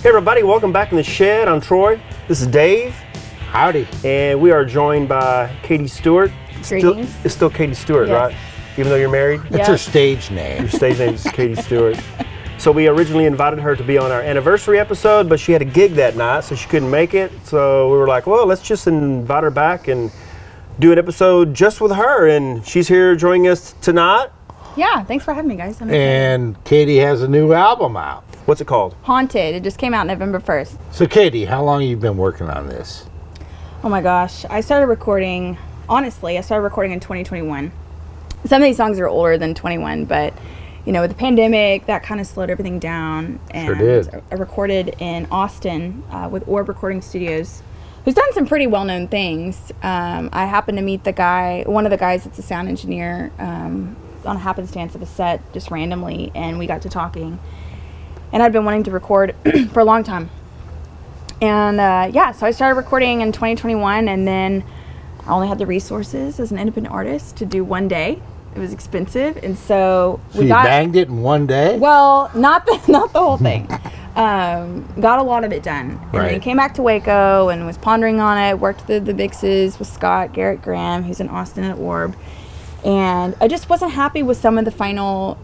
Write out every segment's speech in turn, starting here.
Hey everybody, welcome back in the shed. I'm Troy. This is Dave. Howdy. And we are joined by Katie Stewart. Greetings. It's still Katie Stewart, Yes. right? Even though you're married? Yeah. It's her stage name. Your stage name is Katie Stewart. So we originally invited her to be on our anniversary episode, but she had a gig that night, so she couldn't make it. So we were like, well, let's just invite her back and do an episode just with her. And she's here joining us tonight. Yeah, thanks for having me, guys. I'm And Katie has a new album out. What's it called? Haunted. It just came out November 1st. So Katie, how long have you been working on this? Oh my gosh. I started recording in 2021. Some of these songs are older than 21, but you know, with the pandemic, that kind of slowed everything down. And Sure did. I recorded in Austin with Orb Recording Studios, who's done some pretty well-known things. I happened to meet one of the guys that's a sound engineer, on a happenstance of a set, just randomly, and we got to talking. And I'd been wanting to record for a long time. And so I started recording in 2021, and then I only had the resources as an independent artist to do one day. It was expensive, and so So you banged it in one day? well, not the whole thing. Got a lot of it done, and then Right. came back to Waco and was pondering on it. Worked the mixes with Garrett Graham, who's in Austin at Orb, and I just wasn't happy with some of the final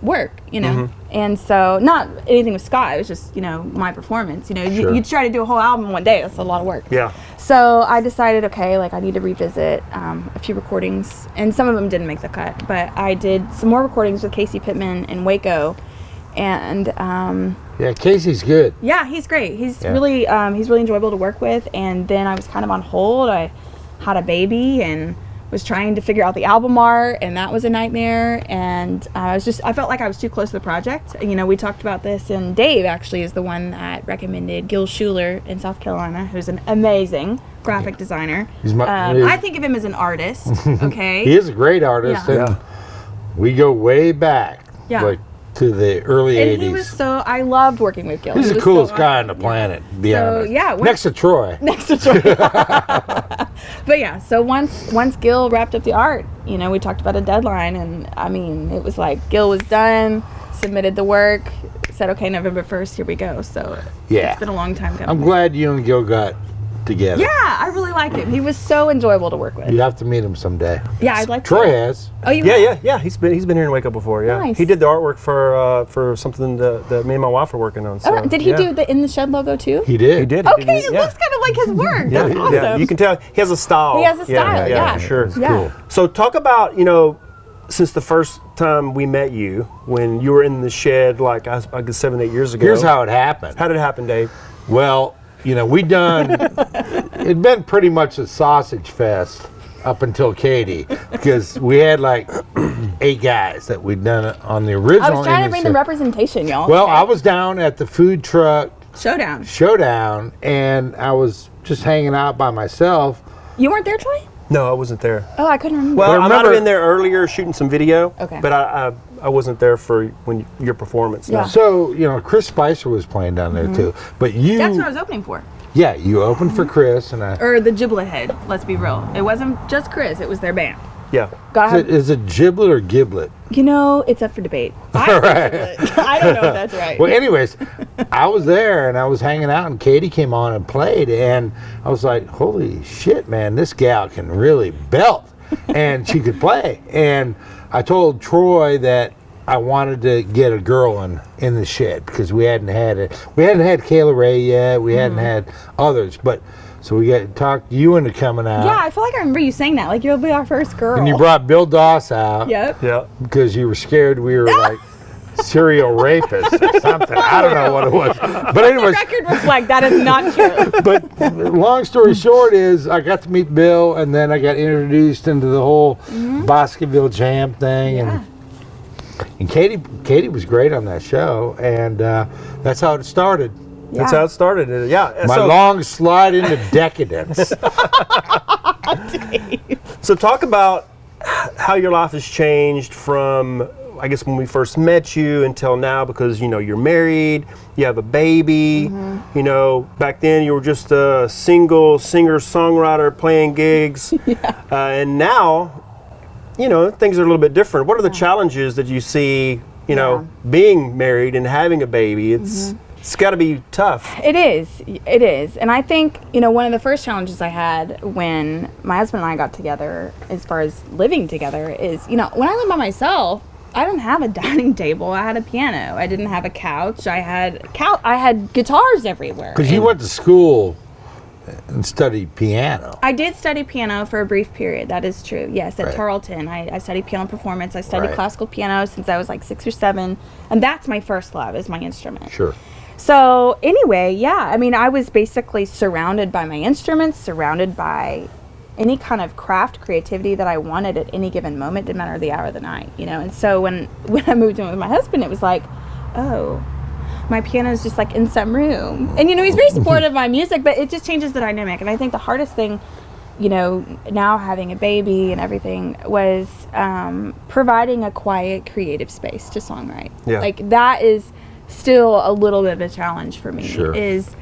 work, you know. Mm-hmm. And so, not anything with Scott. It was just, you know, my performance. You know, Sure. you try to do a whole album in one day. That's a lot of work. Yeah. So I decided, okay, like I need to revisit a few recordings, and some of them didn't make the cut, but I did some more recordings with Casey Pittman in Waco, and Yeah, Casey's good. yeah, he's great. He's Yeah. really enjoyable to work with. And then I was kind of on hold. I had a baby and was trying to figure out the album art, and that was a nightmare. And I felt like I was too close to the project. You know, we talked about this, and Dave actually is the one that recommended Gil Schuler in South Carolina, who's an amazing graphic designer. He's I think of him as an artist. Okay. He is a great artist, Yeah. and we go way back, Yeah. like to the early And 80s. he was I loved working with Gil. He's He the was coolest so guy awesome. on the planet, to be So, honest. yeah, Next to Troy. Next to Troy. But yeah, so once Gil wrapped up the art, you know, we talked about a deadline, and I mean, it was like Gil was done, submitted the work, said, okay, November 1st, here we go. So Yeah. it's been a long time coming. I'm glad you and Gil got together. Yeah, I really like him. He was so enjoyable to work with. You have to meet him someday. Yeah, I'd like Troy to. has. Oh, you Yeah. He's been here in Waco before. Yeah. Nice. He did the artwork for something that me and my wife were working on. So, Oh, did he yeah. do the In the Shed logo too? He did. He did. Okay, it yeah. looks kind of like his work. Yeah, That's awesome. yeah, you can tell he has a style. He has a style, yeah. for sure. Yeah. Cool. So talk about, you know, since the first time we met you, when you were in the shed, like I guess 7, 8 years ago. Here's how it happened. How did it happen, Dave? Well, you know, it'd been pretty much a sausage fest up until Katie, because we had like 8 guys that we'd done it on the original. I was trying to bring the Innocent- representation, y'all. Well, Okay. I was down at the food truck Showdown. showdown, and I was just hanging out by myself. You weren't there, Troy? No, I wasn't there. Oh, I couldn't remember. Well, But I might have remember- been there earlier shooting some video. Okay. But I wasn't there for your performance. no. Yeah. So, you know, Chris Spicer was playing down there too. But you, That's what I was opening for. yeah, you opened for Chris, and I. Or the Giblet Head, let's be real. It wasn't just Chris, it was their band. Yeah. Gotta Is it giblet or giblet? you know, it's up for debate. I say Giblet. I don't know if that's right. Well, anyways, I was there and I was hanging out, and Katie came on and played, and I was like, "Holy shit, man! This gal can really belt, and she could play." And I told Troy that I wanted to get a girl in the shed, because we hadn't had it. We hadn't had Kayla Ray yet. We hadn't had others, but so we got talked you into coming out. Yeah, I feel like I remember you saying that. Like, you'll be our first girl. And you brought Bill Doss out. Yep. Yeah. Because you were scared we were like serial rapists or something. I don't know what it was. But anyways, Record reflect, that is not true. but long story short is I got to meet Bill, and then I got introduced into the whole Baskerville Jam thing. Yeah. And Katie was great on that show, and that's how it started. That's Yeah. how it started. Yeah. My long slide into decadence. So talk about how your life has changed from, I guess, when we first met you until now, because, you know, you're married, you have a baby, you know, back then you were just a single singer-songwriter playing gigs. And now, you know, things are a little bit different. What are the challenges that you see, you know, being married and having a baby? It's, It's got to be tough. It is. And I think, one of the first challenges I had when my husband and I got together, as far as living together, is, when I lived by myself, I didn't have a dining table. I had a piano. I didn't have a couch. I had guitars everywhere. Because you went to school and studied piano. I did study piano for a brief period. That is true. Yes, at Right. Tarleton. I studied piano performance. I studied Right. classical piano since I was like 6 or 7. And that's my first love, is my instrument. Sure. So anyway, yeah, I mean, I was basically surrounded by my instruments, surrounded by any kind of craft, creativity that I wanted at any given moment, didn't matter the hour of the night, And so when I moved in with my husband, it was like, oh, my piano is just like in some room. And, he's very supportive of my music, but it just changes the dynamic. And I think the hardest thing, now having a baby and everything, was providing a quiet, creative space to songwrite. Yeah. Like, that is still a little bit of a challenge for me. Sure. Is,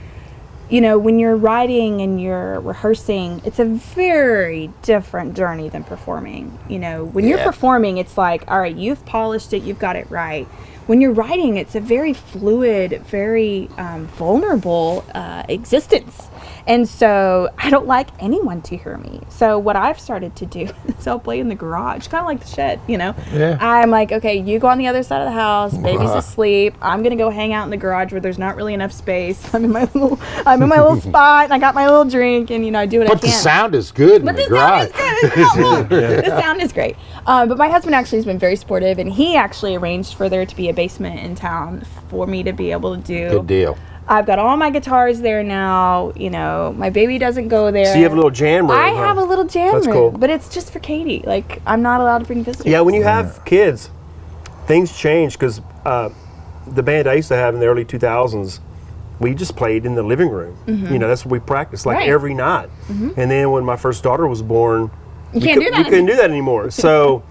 when you're writing and you're rehearsing, it's a very different journey than performing. When you're Yeah. performing, it's like, all right, you've polished it, you've got it right. When you're writing, it's a very fluid, very vulnerable existence. And so I don't like anyone to hear me. So what I've started to do is I'll play in the garage, kind of like the shed, Yeah. I'm like, okay, you go on the other side of the house, baby's asleep. I'm going to go hang out in the garage where there's not really enough space. I'm in my little spot, and I got my little drink, and, I do what I But can. the sound is good in the garage. The sound is great. But my husband actually has been very supportive, and he actually arranged for there to be a basement in town for me to be able to do. Good deal. I've got all my guitars there now. My baby doesn't go there. So you have a little jam room. I huh? have a little jam That's room, cool. but it's just for Katie. Like, I'm not allowed to bring visitors. Yeah, when you have kids, things change because the band I used to have in the early 2000s, we just played in the living room. That's what we practiced like Right. every night. And then when my first daughter was born, You can't do that. we couldn't do that anymore. So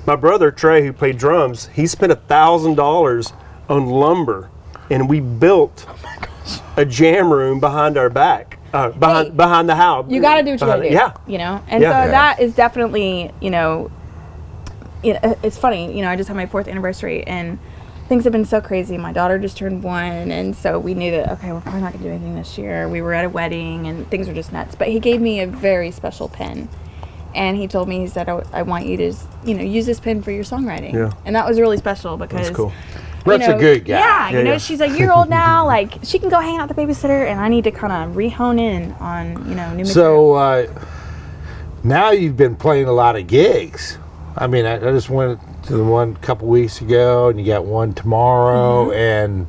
my brother Trey, who played drums, he spent $1,000 on lumber, and we built a jam room behind our back, behind the house. You got to do what you got to do. Yeah. And Yeah. so that is definitely, it's funny. I just had my 4th anniversary, and things have been so crazy. My daughter just turned 1, and so we knew that, okay, we're probably not going to do anything this year. We were at a wedding, and things were just nuts. But he gave me a very special pen, and he told me, he said, I want you to, use this pen for your songwriting. Yeah. And that was really special because. That's cool. That's a good guy. Yeah, Yeah. she's a year old now. Like, she can go hang out with the babysitter, and I need to kind of re-hone in on, new material. So now you've been playing a lot of gigs. I mean, I just went to the one a couple weeks ago, and you got one tomorrow, and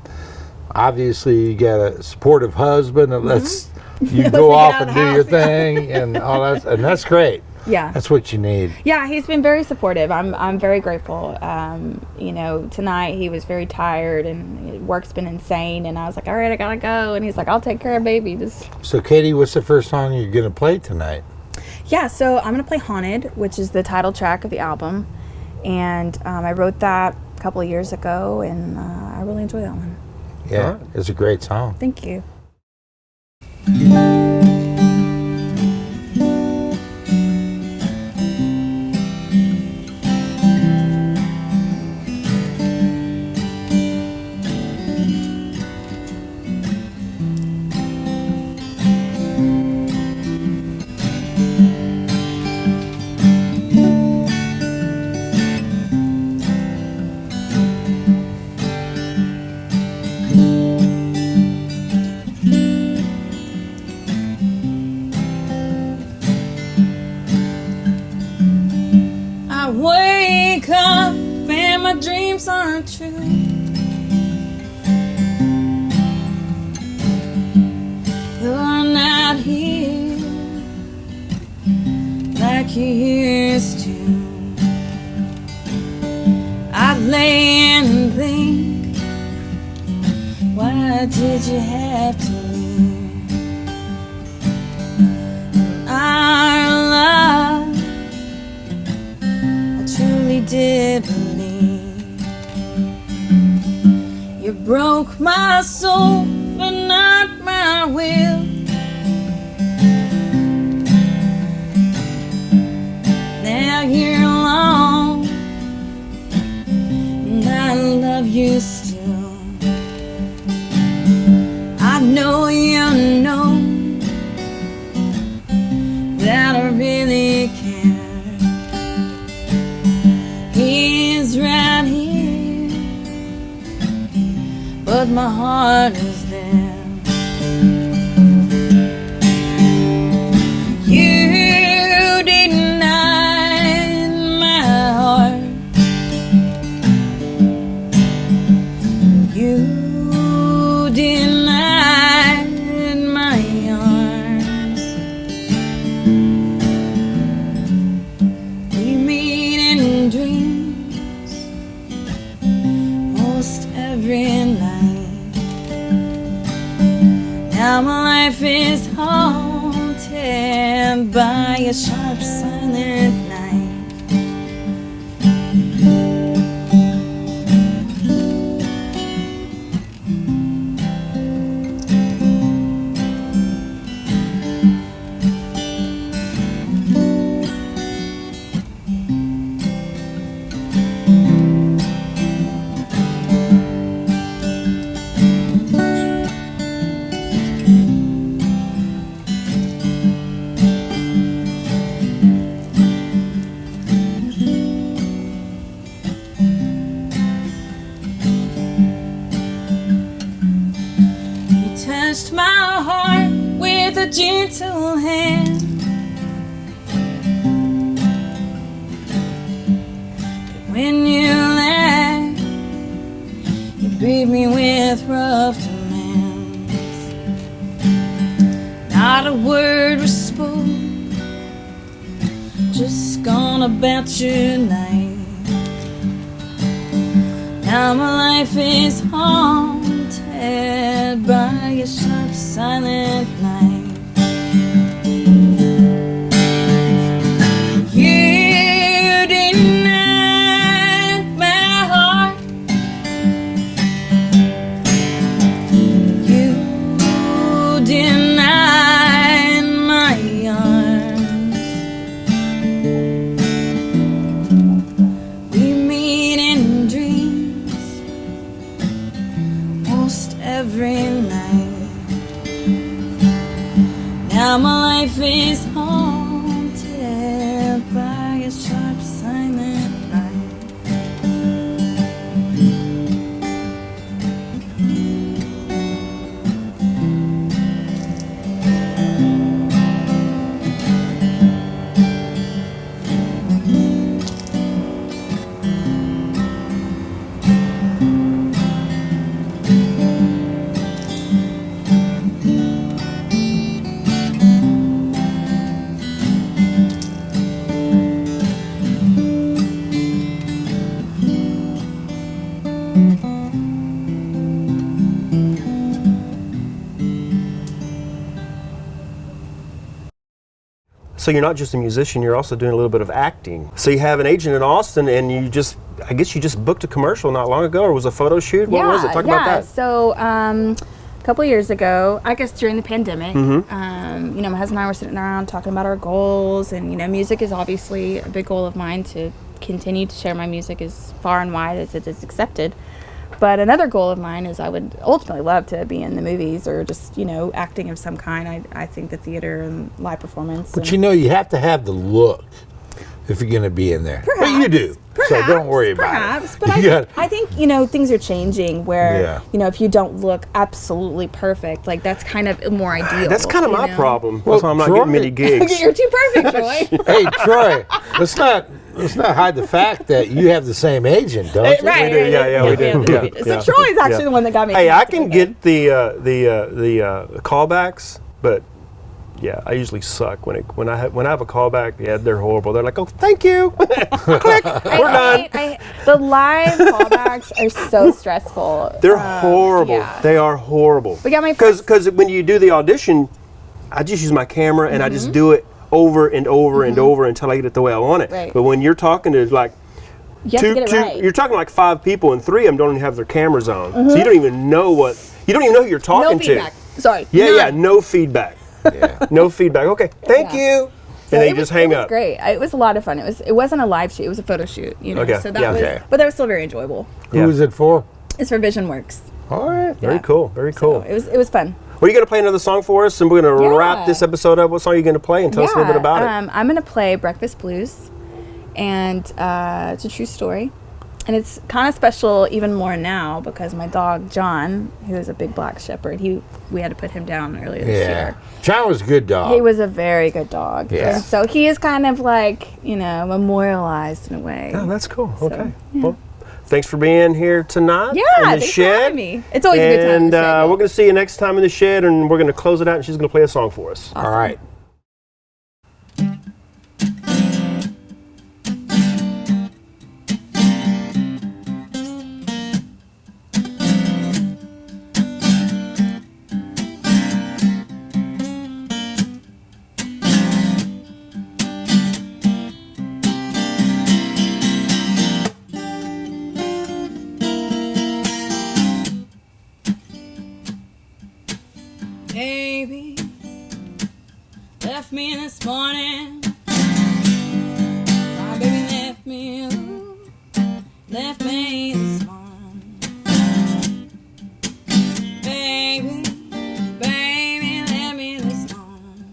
obviously you got a supportive husband that lets you Lets go me get off out of and the do your house. thing and all that, and that's great. Yeah. That's what you need. Yeah, he's been very supportive. I'm very grateful. Tonight he was very tired and work's been insane, and I was like, all right, I gotta go. And he's like, I'll take care of baby. So, Katie, what's the first song you're going to play tonight? Yeah, so I'm gonna play Haunted, which is the title track of the album, and I wrote that a couple of years ago, and I really enjoy that one. Yeah, All right. it's a great song. Thank you. I wake up and my dreams aren't true. You're not here like you used to. I lay and think, why did you have to leave? Our love, I truly did believe. You broke my soul, but not my will. Now you're alone, and I love you still. my heart is there. You denied my heart. You denied my arms. We meet in dreams most every night. Now my life is haunted by a sharp, silent night. Touched my heart with a gentle hand. When you left, you beat me with rough demands. Not a word was spoken, just gone about your night. Now my life is haunted by a sharp, silent night. You denied my heart. You denied my arms. We meet in dreams most every night. Now my life is haunted by a sharp, silent night. So you're not just a musician, you're also doing a little bit of acting. So you have an agent in Austin, and I guess you just booked a commercial not long ago, or was a photo shoot? What was it? Talk about that. So a couple of years ago, I guess during the pandemic, Mm-hmm. my husband and I were sitting around talking about our goals, and music is obviously a big goal of mine, to continue to share my music as far and wide as it is accepted. But another goal of mine is I would ultimately love to be in the movies, or just, acting of some kind. I think the theater and live performance. But you have to have the look if you're going to be in there. But you do. So don't worry about it. But I think, things are changing where, if you don't look absolutely perfect, like that's kind of more ideal. That's kind of my problem. Well, That's why I'm not Troy- getting many gigs. You're too perfect, Troy. Hey, Troy, let's not hide the fact that you have the same agent, don't you? Right. We do, yeah, we do. Yeah, So yeah. Troy's actually the one that got me. Hey, I can get the callbacks, but yeah, I usually suck when I have a callback. Yeah, they're horrible. They're like, oh, thank you. Click, we're done. The live callbacks are so stressful. They're horrible. Yeah. They are horrible. We got my because when you do the audition, I just use my camera and I just do it over and over and over until I get it the way I want it. Right. But when you're talking to like You have to get it right. you're talking like 5 people, and 3 of them don't even have their cameras on, so you don't even know who you're talking No feedback. to. Sorry. Yeah, no feedback. Yeah. No feedback. Okay, thank you. So And they it just was- hang it was up. great. It was a lot of fun. It wasn't a live shoot. It was a photo shoot. Okay, So that yeah. was, Okay. but that was still very enjoyable. Yeah. Who is it for? It's for Vision Works. All right. Very Yeah. cool. Very cool. So it was fun. Well, you going to play another song for us, and we're going to Yeah. wrap this episode up. What song are you going to play, and tell us a little bit about it? I'm going to play Breakfast Blues, and it's a true story. And it's kind of special even more now because my dog John, who is a big black shepherd, we had to put him down earlier this year. John was a good dog. He was a very good dog. Yeah. And so he is kind of like, memorialized in a way. Oh, that's cool. So, Okay. yeah. Well, thanks for being here tonight. Yeah, in the thanks shed. for having me. It's always a good time. And we're going to see you next time in the shed, and we're going to close it out, and she's going to play a song for us. Awesome. All right. Baby left me this morning. My baby left me, left me this morning. Baby, baby, left me this morning.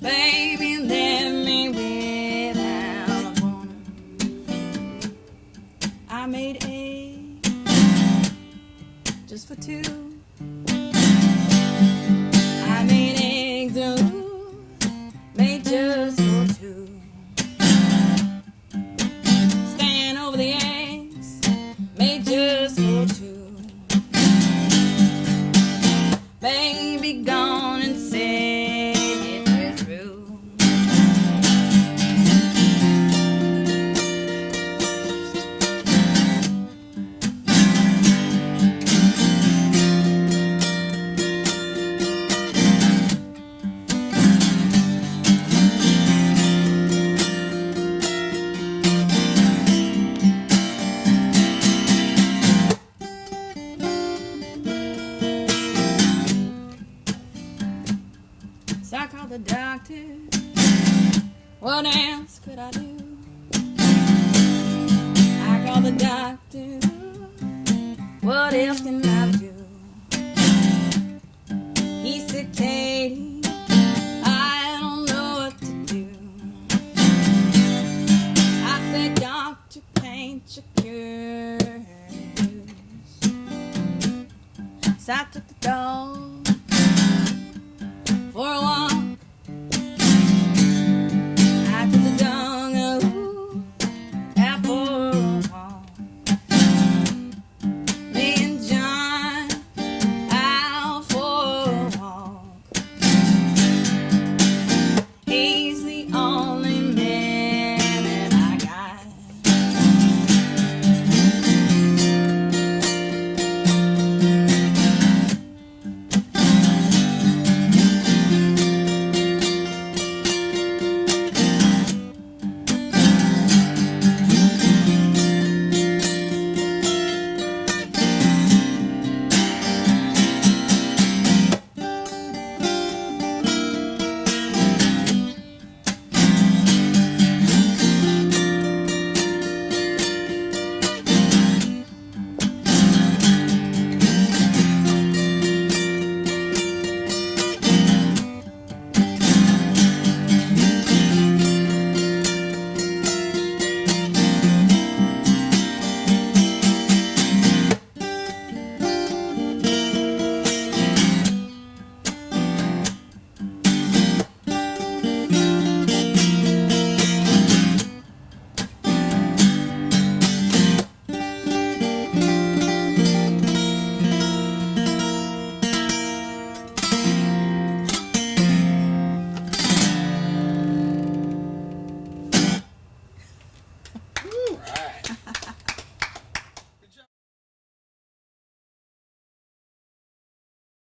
Baby, left me without a warning. I made eggs just for two. I made eggs, made just for two. Stand over the eggs, made just for two. Baby gone and said it we're through. So I called the doctor. What else could I do? I called the doctor. What else can I do? He said, Katie,